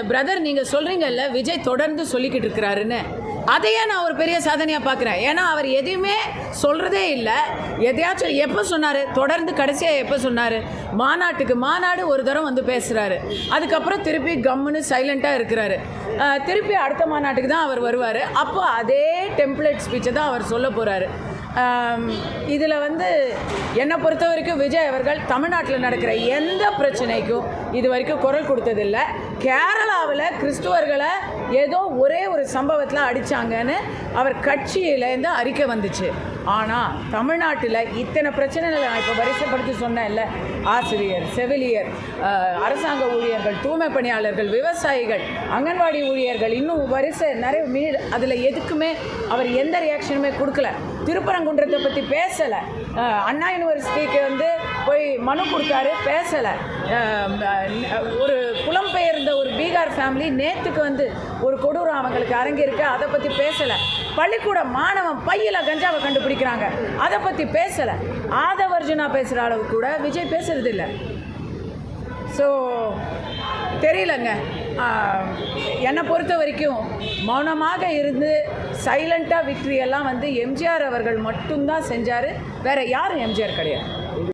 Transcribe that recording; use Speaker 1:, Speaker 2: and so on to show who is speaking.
Speaker 1: Brother நீங்கள் சொல்கிறீங்கல்ல விஜய் தொடர்ந்து சொல்லிக்கிட்டு இருக்கிறாருன்னு, அதையே நான் ஒரு பெரிய சாதனையாக பார்க்குறேன். ஏன்னா அவர் எதையுமே சொல்கிறதே இல்லை. எதையாச்சும் எப்போ சொன்னார், தொடர்ந்து கடைசியாக எப்போ சொன்னார், மாநாடு ஒரு தரம் வந்து பேசுகிறாரு, அதுக்கப்புறம் திருப்பி கம்முன்னு சைலண்ட்டாக இருக்கிறாரு. திருப்பி அடுத்த மாநாட்டுக்கு தான் அவர் வருவார். அப்போ அதே டெம்ப்ளேட் ஸ்பீச்சை தான் அவர் சொல்ல போகிறாரு. இதில் வந்து என்னை பொறுத்த வரைக்கும் விஜய் அவர்கள் தமிழ்நாட்டில் நடக்கிற எந்த பிரச்சனைக்கும் இது வரைக்கும் குரல் கொடுத்ததில்லை. கேரளாவில் கிறிஸ்துவர்களை ஏதோ ஒரே ஒரு சம்பவத்தில் அடித்தாங்கன்னு அவர் கட்சியிலேருந்து அறிக்கை வந்துச்சு. ஆனால் தமிழ்நாட்டில் இத்தனை பிரச்சனைகளை நான் இப்போ வரிசைப்படுத்தி சொன்னேன்ல, ஆசிரியர், செவிலியர், அரசாங்க ஊழியர்கள், தூய்மை பணியாளர்கள், விவசாயிகள், அங்கன்வாடி ஊழியர்கள், இன்னும் வரிசை நிறைய அதில் எதுக்குமே அவர் எந்த ரியாக்ஷனுமே கொடுக்கல. திருப்பரங்குன்றத்தை பற்றி பேசலை. அண்ணா யூனிவர்சிட்டிக்கு வந்து போய் மனு கொடுத்தாரு, பேசலை. ஒரு புலம்பெயர்ந்த ஒரு பீகார் ஃபேமிலி நேற்றுக்கு வந்து ஒரு கொடூரம் அவங்களுக்கு அரங்கிருக்கு, அதை பற்றி பேசலை. பள்ளிக்கூட மாணவன் பையில் கஞ்சாவை கண்டுபிடிக்கிறாங்க, அதை பற்றி பேசலை. ஆதவர்ஜுனா பேசுகிற அளவு கூட விஜய் பேசுறதில்லை. ஸோ தெரியலங்க, என்னை பொறுத்த வரைக்கும் மௌனமாக இருந்து சைலண்ட்டாக விக்ட்ரியெல்லாம் வந்து எம்ஜிஆர் அவர்கள் மட்டும்தான் செஞ்சார். வேறு யாரும் எம்ஜிஆர் கிடையாது.